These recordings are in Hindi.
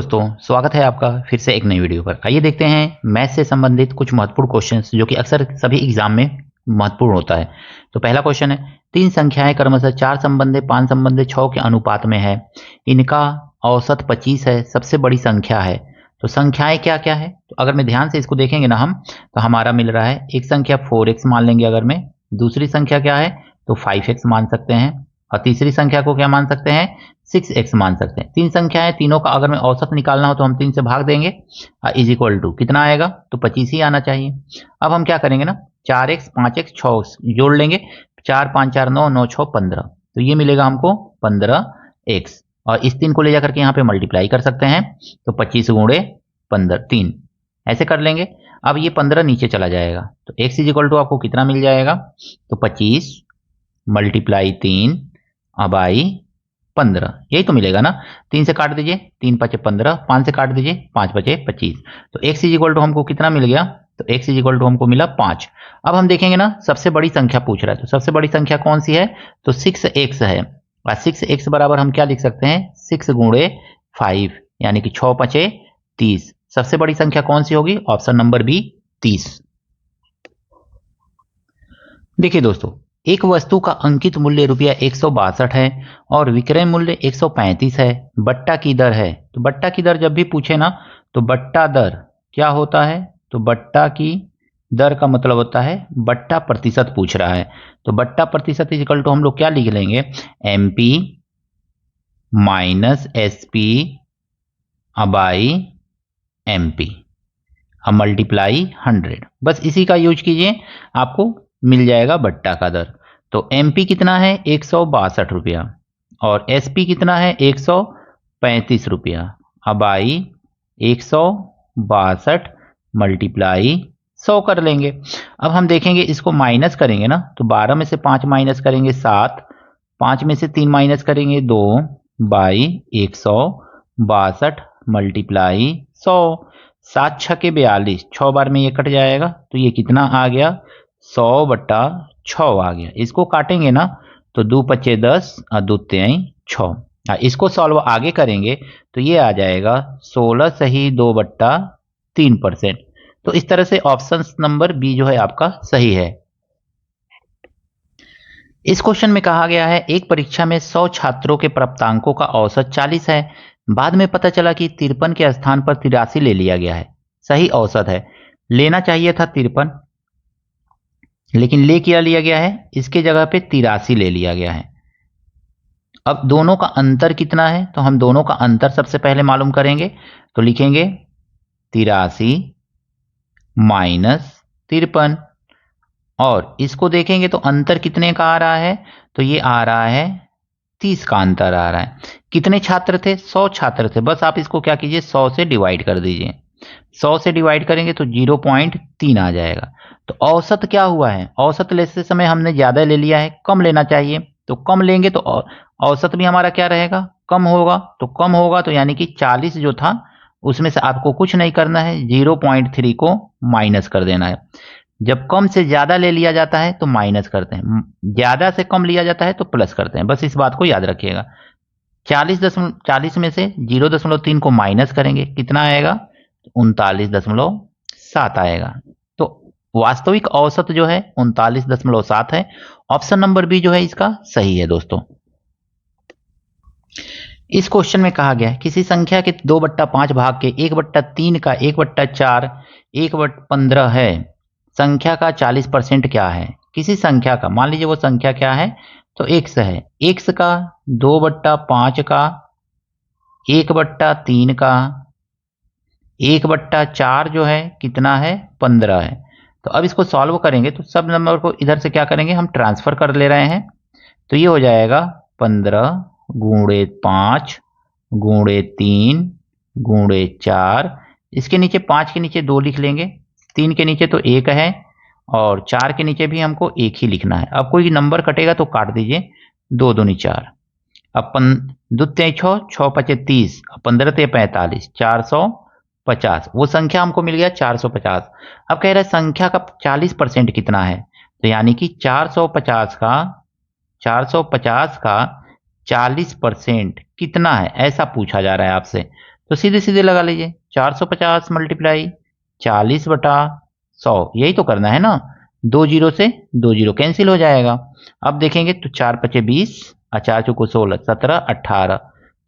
दोस्तों, स्वागत है आपका फिर से एक नई वीडियो पर। आइए देखते हैं मैथ से संबंधित कुछ महत्वपूर्ण क्वेश्चंस जो कि अक्सर सभी एग्जाम में महत्वपूर्ण होता है। तो पहला क्वेश्चन है, तीन संख्याएं क्रमशः 4 संबंधित 5 संबंधित 6 के अनुपात में है, इनका औसत 25 है, सबसे बड़ी संख्या है। तो संख्याएं क्या क्या है? तो अगर मैं ध्यान से इसको देखेंगे ना हम, तो हमारा मिल रहा है एक संख्या 4x मान लेंगे। अगर मैं दूसरी संख्या क्या है तो 5x मान सकते हैं, और तीसरी संख्या को क्या मान सकते हैं 6x मान सकते हैं। तीन संख्याएं, तीनों का अगर मैं औसत निकालना हो तो हम 3 से भाग देंगे, इज इक्वल टू कितना आएगा तो 25 ही आना चाहिए। अब हम क्या करेंगे ना, 4x 5x 6 जोड़ लेंगे, 4 5 4 9 9 6 15, तो ये मिलेगा हमको 15x, और इस 3 को ले जाकर के यहाँ पे मल्टीप्लाई कर सकते हैं, तो 25 गुणे 15 3 ऐसे कर लेंगे। अब ये 15 नीचे चला जाएगा, तो x इज इक्वल टू आपको कितना मिल जाएगा तो 25 मल्टीप्लाई 3 बाई 15, यही तो मिलेगा ना। 3 से काट दीजिए, 3 5 15, 5 से काट दीजिए, 5 5 25, तो x इज इक्वल टू हमको कितना मिल गया तो x इज इक्वल टू हमको मिला 5। अब हम देखेंगे ना, सबसे बड़ी संख्या पूछ रहा है, तो सबसे बड़ी संख्या कौन सी है तो 6x है, और 6x बराबर हम क्या लिख सकते हैं 6 गुणे 5, यानी कि 6 5 30। सबसे बड़ी संख्या कौन सी होगी, ऑप्शन नंबर बी 30। देखिए दोस्तों, एक वस्तु का अंकित मूल्य रुपया 162 है और विक्रय मूल्य 135 है, बट्टा की दर है। तो बट्टा की दर जब भी पूछे ना, तो बट्टा दर क्या होता है, तो बट्टा की दर का मतलब होता है बट्टा प्रतिशत पूछ रहा है। तो बट्टा प्रतिशत इज इक्वल टू हम लोग क्या लिख लेंगे, MP minus SP by MP, अब मल्टीप्लाई 100, बस इसी का यूज कीजिए, आपको मिल जाएगा बट्टा का दर। तो MP कितना है 162 रुपया, और SP कितना है 135 रुपया, अब आई 162 मल्टीप्लाई 100 कर लेंगे। अब हम देखेंगे इसको माइनस करेंगे ना, तो 12 में से 5 माइनस करेंगे 7, 5 में से 3 माइनस करेंगे 2 बाई 162 मल्टीप्लाई 100, 7 छके 42, 6 बार में ये कट जाएगा, तो ये कितना आ गया 100/6 आ गया। इसको काटेंगे ना, तो 2 पचे 10 और 2 तेई 6, इसको सॉल्व आगे करेंगे तो ये आ जाएगा 16 सही 2/3%। तो इस तरह से ऑप्शन नंबर बी जो है आपका सही है। इस क्वेश्चन में कहा गया है, एक परीक्षा में 100 छात्रों के प्राप्तांकों का औसत 40 है, बाद में पता चला कि 53 के स्थान पर 83 ले लिया गया है। सही औसत है, लेना चाहिए था 53, लेकिन ले क्या लिया गया है, इसके जगह पे 83 ले लिया गया है। अब दोनों का अंतर कितना है, तो हम दोनों का अंतर सबसे पहले मालूम करेंगे, तो लिखेंगे 83 माइनस 53, और इसको देखेंगे तो अंतर कितने का आ रहा है, तो ये आ रहा है 30 का अंतर आ रहा है। कितने छात्र थे 100 छात्र थे, बस आप इसको क्या कीजिए 100 से डिवाइड कर दीजिए, 100 से डिवाइड करेंगे तो 0.3 आ जाएगा। तो औसत क्या हुआ है, औसत लेते समय हमने ज्यादा ले लिया है, कम लेना चाहिए, तो कम लेंगे तो औसत भी हमारा क्या रहेगा कम होगा, तो कम होगा तो यानी कि 40 जो था उसमें से आपको कुछ नहीं करना है, 0.3 को माइनस कर देना है। जब कम से ज्यादा ले लिया जाता है तो माइनस करते हैं, ज्यादा से कम लिया जाता है तो प्लस करते हैं, बस इस बात को याद रखिएगा। 40 में से 0.3 को माइनस करेंगे, कितना आएगा 39.7 आएगा। तो वास्तविक औसत जो है 39.7 है। ऑप्शन नंबर बी जो है इसका सही है दोस्तों। इस क्वेश्चन में कहा गया है, किसी संख्या के 2/5 भाग के 1/3 का 1/4 1/15 है, संख्या का 40% क्या है। किसी संख्या का, मान लीजिए वो संख्या क्या है तो x है, x का 2/5 का 1/3 का 1/4 जो है कितना है 15 है। तो अब इसको सॉल्व करेंगे तो सब नंबर को इधर से क्या करेंगे हम ट्रांसफर कर ले रहे हैं, तो ये हो जाएगा 15 गुणे 5 गुणे 3 गुणे 4, इसके नीचे 5 के नीचे 2 लिख लेंगे, 3 के नीचे तो 1 है, और 4 के नीचे भी हमको 1 ही लिखना है। अब कोई नंबर कटेगा तो काट दीजिए, 2 दूनी 4, अब 2 तेई 6, 6 पचे 30, 15 ते 45, 450, वो संख्या हमको मिल गया 450। अब कह रहा है संख्या का 40% कितना है, तो यानी कि 450 का 40% कितना है, ऐसा पूछा जा रहा है आपसे। तो सीधे सीधे लगा लीजिए, 450 मल्टीप्लाई 40/100, यही तो करना है ना। 2 जीरो से 2 जीरो कैंसिल हो जाएगा। अब देखेंगे तो 4 पचे 20 और 4 चौको 16, 17, 18,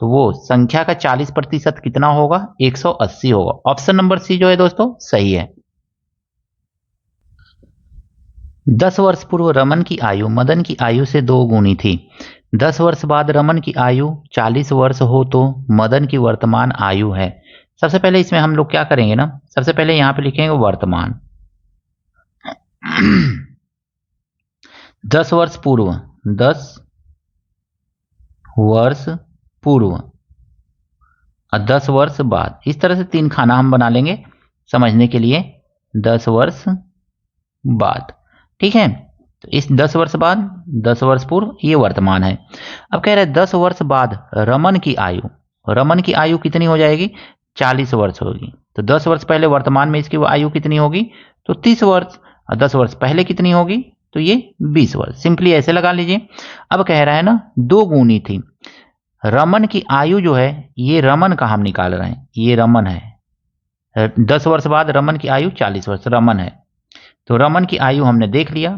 तो वो संख्या का 40% कितना होगा? 180 होगा। ऑप्शन नंबर सी जो है दोस्तों सही है। 10 वर्ष पूर्व रमन की आयु मदन की आयु से 2 गुनी थी। 10 वर्ष बाद रमन की आयु 40 वर्ष हो तो मदन की वर्तमान आयु है। सबसे पहले इसमें हम लोग क्या करेंगे ना, सबसे पहले यहां पे लिखेंगे वर्तमान। 10 वर्ष पूर्व, 10 वर्ष पूर्व और 10 वर्ष बाद, इस तरह से 3 खाना हम बना लेंगे समझने के लिए। 10 वर्ष बाद, ठीक है। तो इस 10 वर्ष बाद, 10 वर्ष पूर्व, ये वर्तमान है। अब कह रहे हैं 10 वर्ष बाद रमन की आयु, रमन की आयु कितनी हो जाएगी? 40 वर्ष होगी। तो 10 वर्ष पहले वर्तमान में इसकी आयु कितनी होगी? तो 30 वर्ष। और 10 वर्ष पहले कितनी होगी? तो ये 20 वर्ष। सिंपली ऐसे लगा लीजिए। अब कह रहा है ना 2 गुनी थी। रमन की आयु जो है, ये रमन का हम निकाल रहे हैं, ये रमन है। 10 वर्ष बाद रमन की आयु 40 वर्ष रमन है। तो रमन की आयु हमने देख लिया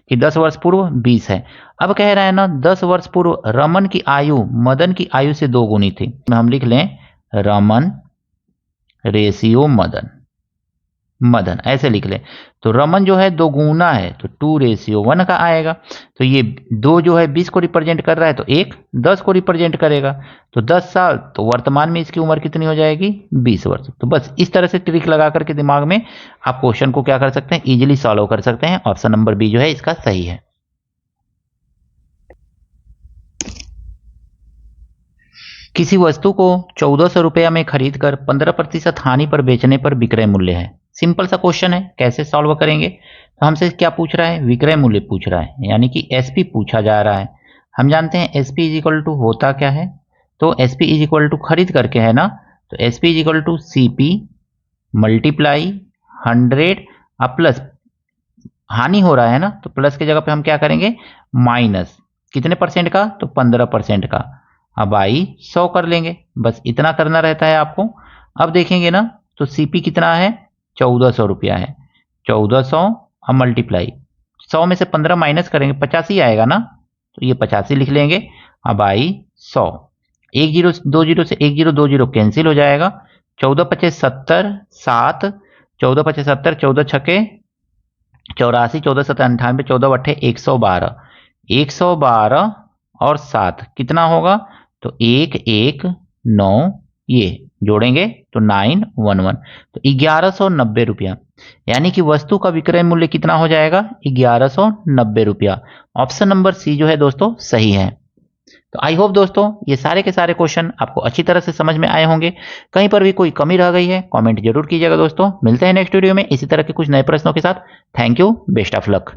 कि 10 वर्ष पूर्व 20 है। अब कह रहा है ना 10 वर्ष पूर्व रमन की आयु मदन की आयु से 2 गुनी थी। हम लिख लें रमन रेशियो मदन, मदन ऐसे लिख ले। तो रमन जो है 2 गुना है, तो 2:1 का आएगा। तो ये 2 जो है 20 को रिप्रेजेंट कर रहा है, तो 1 10 को रिप्रेजेंट करेगा। तो 10 साल, तो वर्तमान में इसकी उम्र कितनी हो जाएगी? 20 वर्ष। तो बस इस तरह से ट्रिक लगा करके दिमाग में आप क्वेश्चन को क्या कर सकते हैं? इजिली सॉल्व कर सकते हैं। ऑप्शन नंबर बी जो है इसका सही है। किसी वस्तु को 1400 रुपया में खरीद कर 15% हानि पर बेचने पर विक्रय मूल्य है। सिंपल सा क्वेश्चन है, कैसे सॉल्व करेंगे? तो हमसे क्या पूछ रहा है? विक्रय मूल्य पूछ रहा है, यानी कि एसपी पूछा जा रहा है। हम जानते हैं एसपी इज इक्वल टू होता क्या है? तो एसपी इज इक्वल टू खरीद करके है ना, तो SP is equal to CP multiply 100 और प्लस हानि हो रहा है ना, तो प्लस की जगह पे हम क्या करेंगे? माइनस कितने परसेंट का? तो 15% का। अब आई 100 कर लेंगे, बस इतना करना रहता है आपको। अब देखेंगे ना, तो सीपी कितना है? 1400 रुपया है। 1400 अब मल्टीप्लाई 100 में से 15 माइनस करेंगे, 85 आएगा ना, तो ये 85 लिख लेंगे। अब आई 100, 1 जीरो 2 जीरो से 1 जीरो 2 जीरो कैंसिल हो जाएगा। 14 पचे 70, 7, 14 पचे 70, 14 छके 84, 14 सत्तर 98, 14 अट्ठे 112, 112 और 7 कितना होगा? तो 119, ये जोड़ेंगे तो 911, तो 1190 रुपया। यानी कि वस्तु का विक्रय मूल्य कितना हो जाएगा? 1190 रुपया। ऑप्शन नंबर सी जो है दोस्तों सही है। तो आई होप दोस्तों ये सारे के सारे क्वेश्चन आपको अच्छी तरह से समझ में आए होंगे। कहीं पर भी कोई कमी रह गई है कमेंट जरूर कीजिएगा दोस्तों। मिलते हैं नेक्स्ट वीडियो में इसी तरह के कुछ नए प्रश्नों के साथ। Thank you, best of luck.